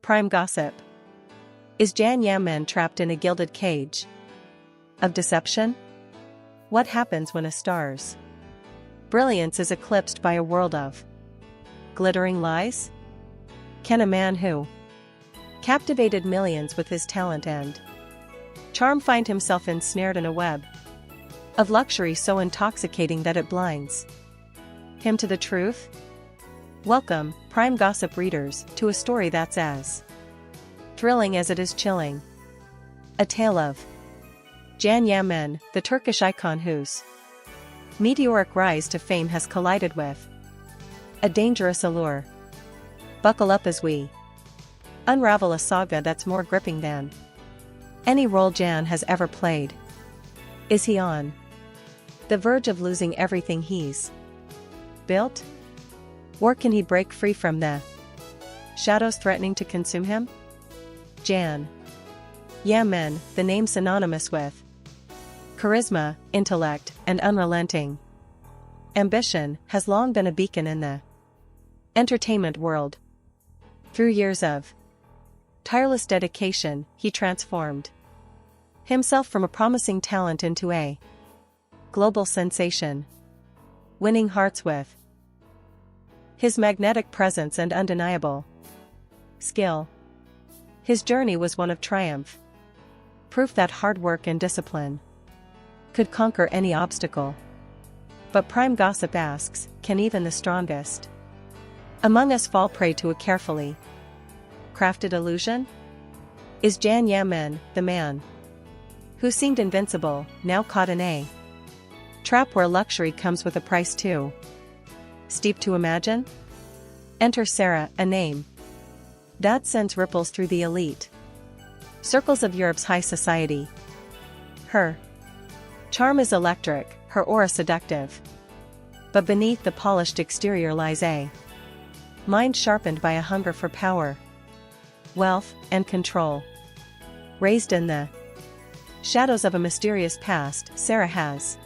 Prime gossip. Is Yaman trapped in a gilded cage of deception? What happens when a star's brilliance is eclipsed by a world of glittering lies? Can a man who captivated millions with his talent and charm find himself ensnared in a web of luxury so intoxicating that it blinds him to the truth? Welcome, Prime Gossip readers, to a story that's as thrilling as it is chilling. A tale of Yaman, the Turkish icon whose meteoric rise to fame has collided with a dangerous allure. Buckle up as we unravel a saga that's more gripping than any role Jan has ever played. Is he on the verge of losing everything he's built? Or can he break free from the shadows threatening to consume him? Yaman, the name synonymous with charisma, intellect, and unrelenting ambition, has long been a beacon in the entertainment world. Through years of tireless dedication, he transformed himself from a promising talent into a global sensation, winning hearts with his magnetic presence and undeniable skill. His journey was one of triumph, proof that hard work and discipline could conquer any obstacle. But Prime Gossip asks, can even the strongest among us fall prey to a carefully crafted illusion? Is Yaman, the man who seemed invincible, now caught in a trap where luxury comes with a price too steep to imagine? Enter Sara, a name that sends ripples through the elite circles of Europe's high society. Her charm is electric, her aura seductive. But beneath the polished exterior lies a mind sharpened by a hunger for power, wealth, and control. Raised in the shadows of a mysterious past, Sara has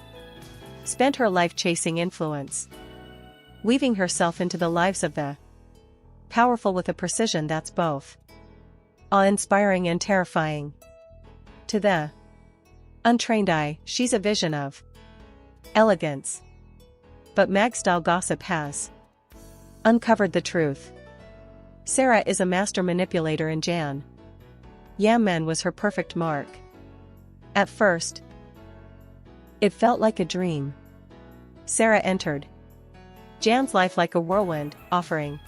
spent her life chasing influence, weaving herself into the lives of the powerful with a precision that's both awe-inspiring and terrifying. To the untrained eye, she's a vision of elegance. But mag-style gossip has uncovered the truth. Sara is a master manipulator and Yaman was her perfect mark. At first, it felt like a dream. Sara entered Jan's life like a whirlwind, offering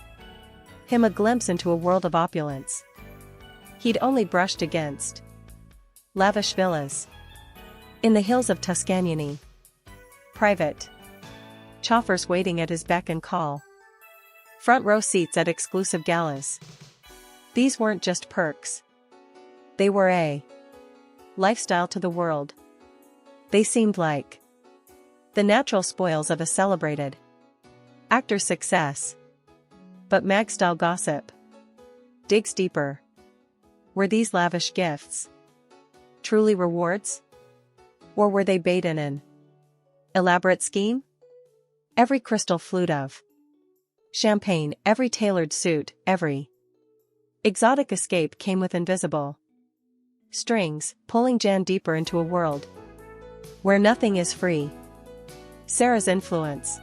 him a glimpse into a world of opulence he'd only brushed against. Lavish villas in the hills of Tuscany, private chauffeurs waiting at his beck and call, front row seats at exclusive galas. These weren't just perks. They were a lifestyle to the world. They seemed like the natural spoils of a celebrated actor's success. But mag-style gossip digs deeper. Were these lavish gifts truly rewards? Or were they bait in an elaborate scheme? Every crystal flute of champagne, every tailored suit, every exotic escape came with invisible strings, pulling Jan deeper into a world where nothing is free. Sara's influence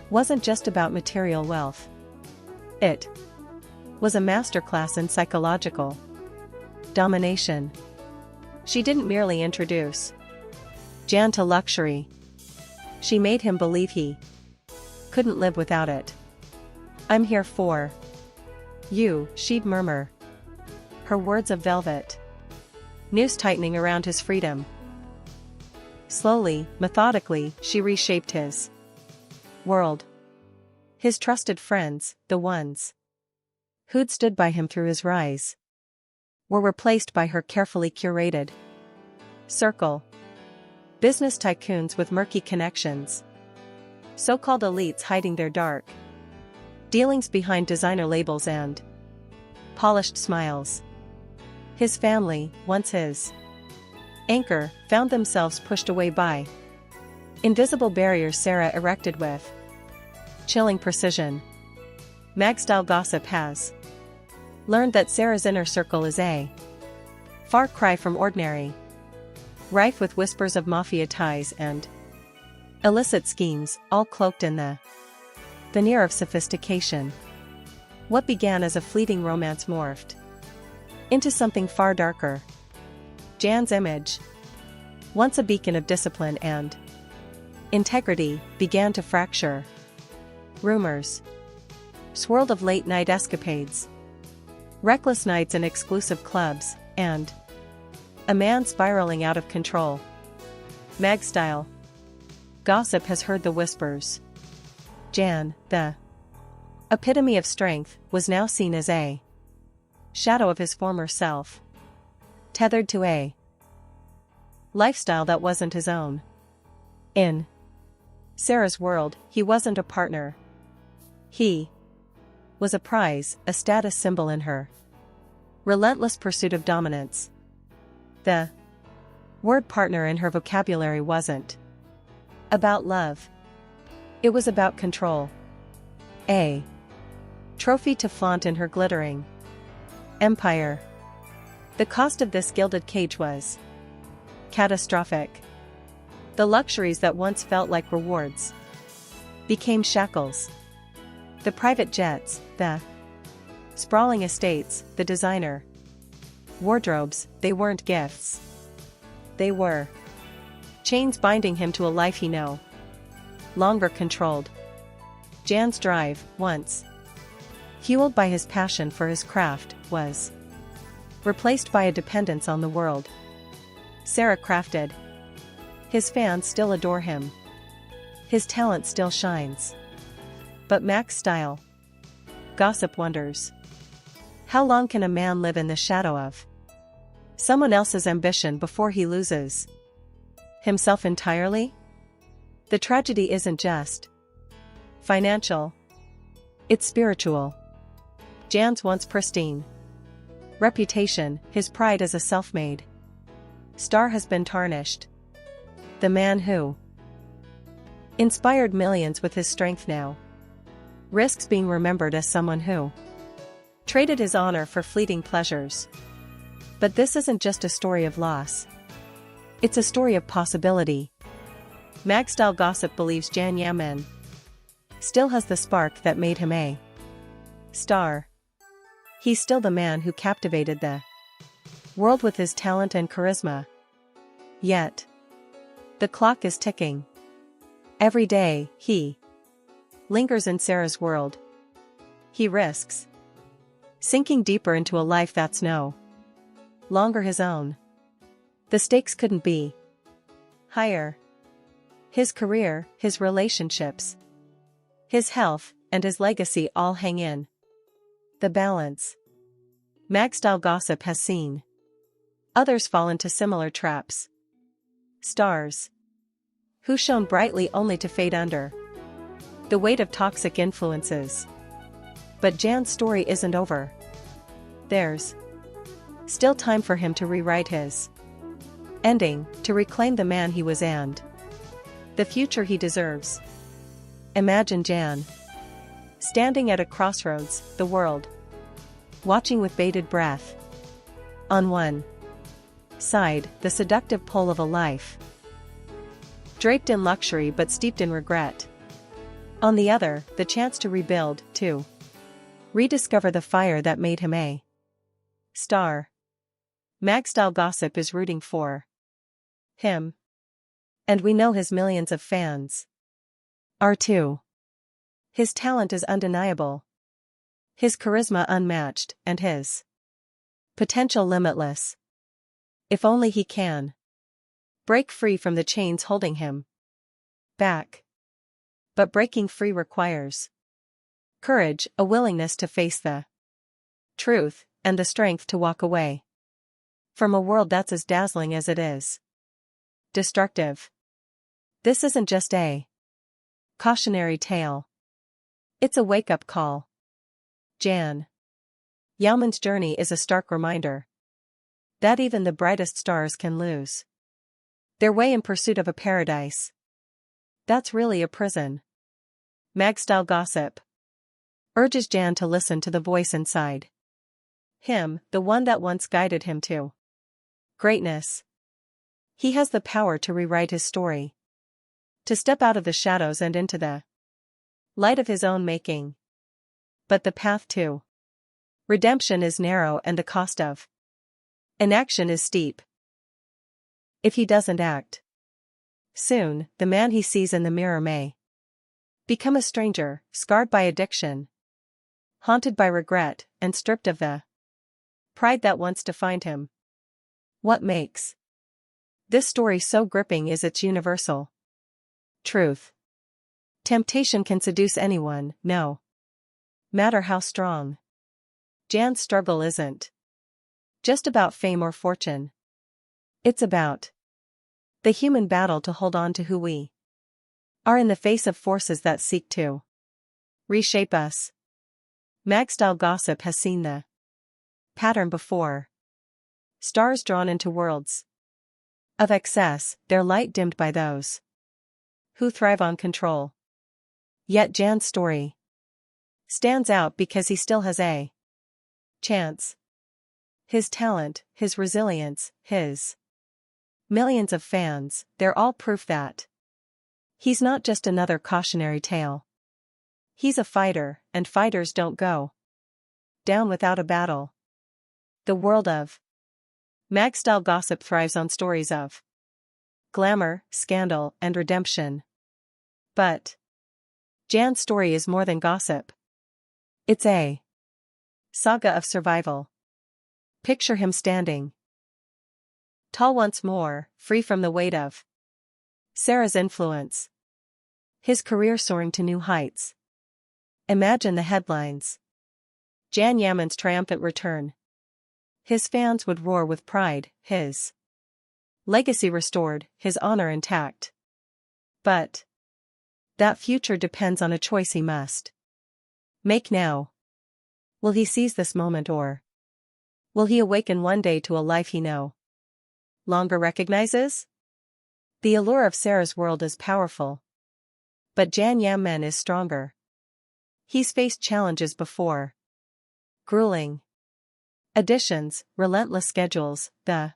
wasn't just about material wealth. It was a masterclass in psychological domination. She didn't merely introduce Jan to luxury. She made him believe he couldn't live without it. I'm here for you, she'd murmur, her words of velvet noose tightening around his freedom. Slowly, methodically, she reshaped his world. His trusted friends, the ones who'd stood by him through his rise, were replaced by her carefully curated circle. Business tycoons with murky connections, so-called elites hiding their dark dealings behind designer labels and polished smiles. His family, once his anchor, found themselves pushed away by invisible barriers Sara erected with chilling precision. Mag-style gossip has learned that Sara's inner circle is a far cry from ordinary, rife with whispers of mafia ties and illicit schemes, all cloaked in the veneer of sophistication. What began as a fleeting romance morphed into something far darker. Jan's image, once a beacon of discipline and integrity, began to fracture. Rumors swirled of late-night escapades, reckless nights in exclusive clubs, and a man spiraling out of control. Mag-style gossip has heard the whispers. Jan, the epitome of strength, was now seen as a shadow of his former self, tethered to a lifestyle that wasn't his own. In Sara's world, he wasn't a partner. He was a prize, a status symbol in her relentless pursuit of dominance. The word partner in her vocabulary wasn't about love. It was about control. A trophy to flaunt in her glittering empire. The cost of this gilded cage was catastrophic. The luxuries that once felt like rewards became shackles. The private jets, the sprawling estates, the designer wardrobes, they weren't gifts. They were chains binding him to a life he no longer controlled. Jan's drive, once fueled by his passion for his craft, was replaced by a dependence on the world Sara crafted. His fans still adore him. His talent still shines. But Mac's style? Gossip wonders. How long can a man live in the shadow of someone else's ambition before he loses himself entirely? The tragedy isn't just financial. It's spiritual. Jan's once pristine reputation, his pride as a self-made star, has been tarnished. The man who inspired millions with his strength now risks being remembered as someone who traded his honor for fleeting pleasures. But this isn't just a story of loss. It's a story of possibility. Mag-style gossip believes Jan Yaman still has the spark that made him a star. He's still the man who captivated the world with his talent and charisma. Yet the clock is ticking. Every day, he lingers in Sara's world. He risks sinking deeper into a life that's no longer his own. The stakes couldn't be higher. His career, his relationships, his health, and his legacy all hang in the balance. Mag-style gossip has seen others fall into similar traps. Stars who shone brightly only to fade under the weight of toxic influences. But Jan's story isn't over. There's still time for him to rewrite his ending, to reclaim the man he was and the future he deserves. Imagine Jan standing at a crossroads, the world watching with bated breath. On one side, the seductive pull of a life draped in luxury but steeped in regret. On the other, the chance to rebuild, to rediscover the fire that made him a star. Mag-style gossip is rooting for him. And we know his millions of fans are too. His talent is undeniable. His charisma unmatched, and his potential limitless. If only he can break free from the chains holding him back. But breaking free requires courage, a willingness to face the truth, and the strength to walk away from a world that's as dazzling as it is destructive. This isn't just a cautionary tale. It's a wake-up call. Jan Yaman's journey is a stark reminder that even the brightest stars can lose their way in pursuit of a paradise that's really a prison. Mag-style gossip urges Jan to listen to the voice inside. Him, the one that once guided him to greatness. He has the power to rewrite his story. To step out of the shadows and into the light of his own making. But the path to redemption is narrow and the cost of inaction is steep. If he doesn't act soon, the man he sees in the mirror may become a stranger, scarred by addiction, haunted by regret, and stripped of the pride that once defined him. What makes this story so gripping is its universal truth. Temptation can seduce anyone, no matter how strong. Jan's struggle isn't just about fame or fortune. It's about the human battle to hold on to who we are in the face of forces that seek to reshape us. Mag-style gossip has seen the pattern before. Stars drawn into worlds of excess, their light dimmed by those who thrive on control. Yet Jan's story stands out because he still has a chance. His talent, his resilience, his millions of fans, they're all proof that he's not just another cautionary tale. He's a fighter, and fighters don't go down without a battle. The world of mag-style gossip thrives on stories of glamour, scandal, and redemption. But Jan's story is more than gossip. It's a saga of survival. Picture him standing tall once more, free from the weight of Sara's influence. His career soaring to new heights. Imagine the headlines. Jan Yaman's triumphant return. His fans would roar with pride, his legacy restored, his honor intact. But that future depends on a choice he must make now. Will he seize this moment, or will he awaken one day to a life he no longer recognizes? The allure of Sara's world is powerful. But Jan Yaman is stronger. He's faced challenges before. Grueling auditions, relentless schedules, the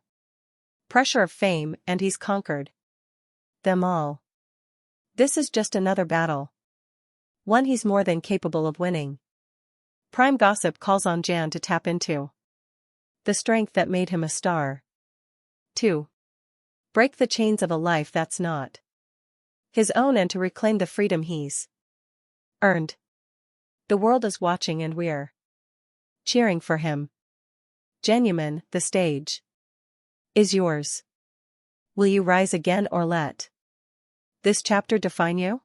pressure of fame, and he's conquered them all. This is just another battle. One he's more than capable of winning. Prime gossip calls on Jan to tap into the strength that made him a star. 2. Break the chains of a life that's not his own and to reclaim the freedom he's earned. The world is watching and we're cheering for him. Genuine, the stage is yours. Will you rise again or let this chapter define you?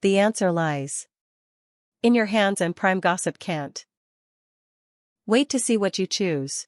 The answer lies in your hands, and Prime Gossip can't wait to see what you choose.